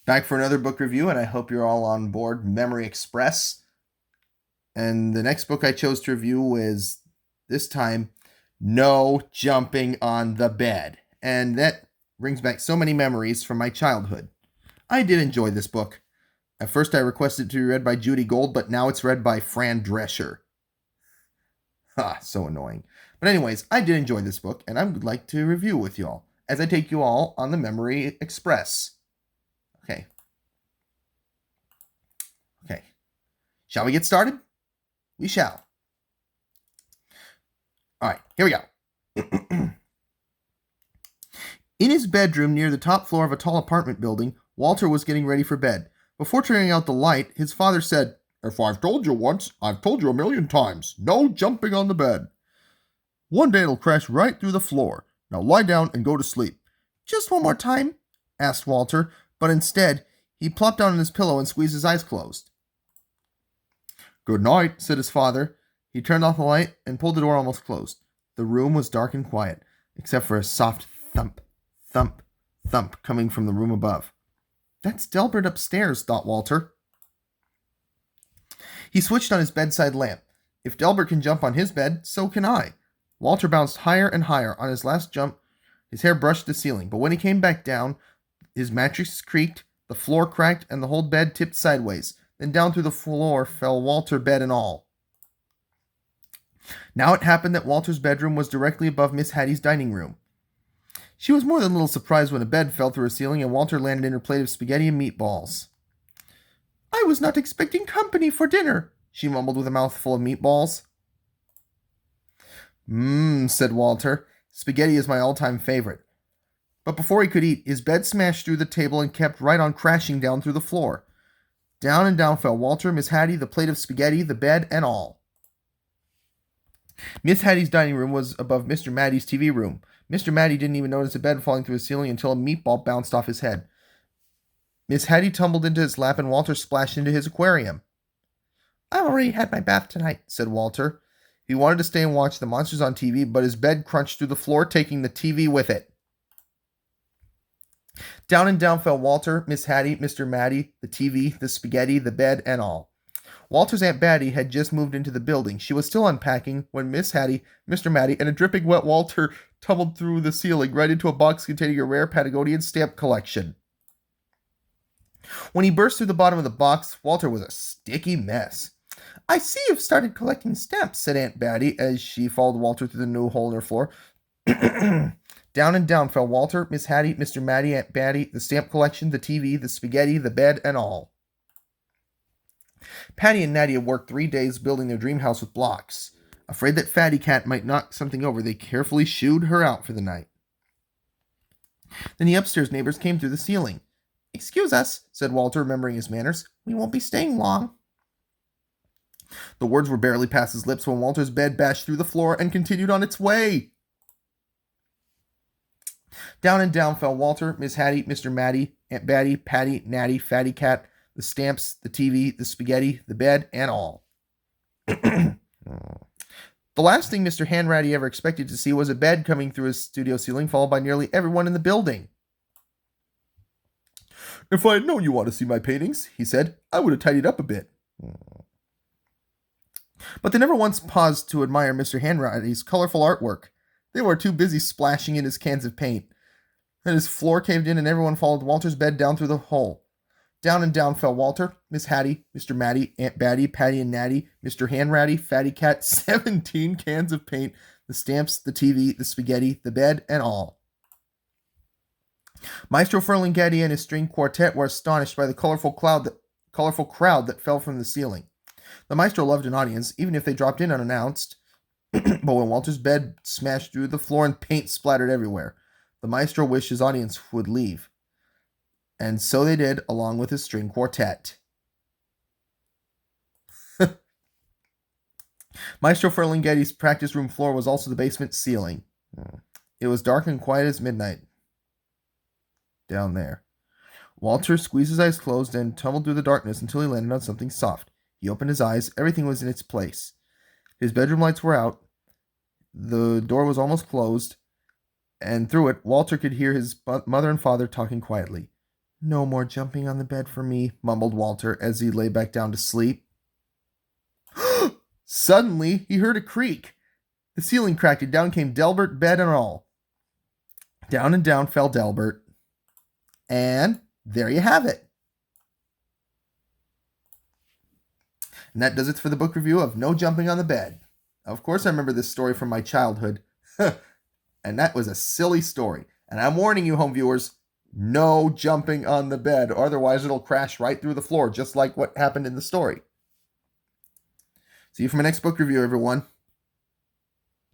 Back for another book review, and I hope you're all on board Memory Express. And the next book I chose to review is this time No Jumping on the Bed. And that brings back so many memories from my childhood. I did enjoy this book. At first, I requested it to be read by Judy Gold, but now it's read by Fran Drescher. Ha, so annoying. But, anyways, I did enjoy this book, and I would like to review with you all as I take you all on the Memory Express. Okay. Shall we get started? We shall. All right, here we go. In his bedroom near the top floor of a tall apartment building, Walter was getting ready for bed. Before turning out the light, his father said, "If I've told you once, I've told you a million times. No jumping on the bed. One day it'll crash right through the floor. Now lie down and go to sleep." "Just one more time?" asked Walter, but instead, he plopped down on his pillow and squeezed his eyes closed. "Good night," said his father. He turned off the light and pulled the door almost closed. The room was dark and quiet, except for a soft thump, thump, thump coming from the room above. "That's Delbert upstairs," thought Walter. He switched on his bedside lamp. If Delbert can jump on his bed, so can I. Walter bounced higher and higher. On his last jump, his hair brushed the ceiling, but when he came back down, his mattress creaked, the floor cracked, and the whole bed tipped sideways. Then down through the floor fell Walter, bed and all. Now it happened that Walter's bedroom was directly above Miss Hattie's dining room. She was more than a little surprised when a bed fell through her ceiling and Walter landed in her plate of spaghetti and meatballs. "I was not expecting company for dinner," she mumbled with a mouthful of meatballs. Said Walter. "Spaghetti is my all-time favorite." But before he could eat, his bed smashed through the table and kept right on crashing down through the floor. Down and down fell Walter, Miss Hattie, the plate of spaghetti, the bed, and all. Miss Hattie's dining room was above Mr. Matty's TV room. Mr. Matty didn't even notice a bed falling through his ceiling until a meatball bounced off his head. Miss Hattie tumbled into his lap and Walter splashed into his aquarium. "I've already had my bath tonight," said Walter. He wanted to stay and watch the monsters on TV, but his bed crunched through the floor, taking the TV with it. Down and down fell Walter, Miss Hattie, Mr. Matty, the TV, the spaghetti, the bed, and all. Walter's Aunt Batty had just moved into the building. She was still unpacking when Miss Hattie, Mr. Matty, and a dripping wet Walter tumbled through the ceiling right into a box containing a rare Patagonian stamp collection. When he burst through the bottom of the box, Walter was a sticky mess. "I see you've started collecting stamps," said Aunt Batty as she followed Walter through the new hole in her floor. Down and down fell Walter, Miss Hattie, Mr. Matty, Aunt Batty, the stamp collection, the TV, the spaghetti, the bed, and all. Patty and Natty had worked 3 days building their dream house with blocks. Afraid that Fatty Cat might knock something over, they carefully shooed her out for the night. Then the upstairs neighbors came through the ceiling. "Excuse us," said Walter, remembering his manners. "We won't be staying long." The words were barely past his lips when Walter's bed bashed through the floor and continued on its way. Down and down fell Walter, Miss Hattie, Mr. Matty, Aunt Batty, Patty, Natty, Fatty Cat, the stamps, the TV, the spaghetti, the bed, and all. The last thing Mr. Hanratty ever expected to see was a bed coming through his studio ceiling, followed by nearly everyone in the building. "If I had known you want to see my paintings," he said, "I would have tidied up a bit." But they never once paused to admire Mr. Hanratty's colorful artwork. They were too busy splashing in his cans of paint. Then his floor caved in and everyone followed Walter's bed down through the hole. Down and down fell Walter, Miss Hattie, Mr. Matty, Aunt Batty, Patty and Natty, Mr. Hanratty, Fatty Cat, 17 cans of paint, the stamps, the TV, the spaghetti, the bed, and all. Maestro Ferlinghetti and his string quartet were astonished by the colorful crowd that fell from the ceiling. The maestro loved an audience, even if they dropped in unannounced. But when Walter's bed smashed through the floor and paint splattered everywhere, the maestro wished his audience would leave. And so they did, along with his string quartet. Maestro Ferlinghetti's practice room floor was also the basement ceiling. It was dark and quiet as midnight down there. Walter squeezed his eyes closed and tumbled through the darkness until he landed on something soft. He opened his eyes. Everything was in its place. His bedroom lights were out. The door was almost closed, and through it, Walter could hear his mother and father talking quietly. No more jumping on the bed for me, mumbled Walter as he lay back down to sleep. Suddenly, he heard a creak. The ceiling cracked and down came Delbert, bed and all. Down and down fell Delbert. And there you have it. And that does it for the book review of No Jumping on the Bed. Of course, I remember this story from my childhood. And that was a silly story. And I'm warning you, home viewers, no jumping on the bed, or otherwise it'll crash right through the floor, just like what happened in the story. See you for my next book review, everyone.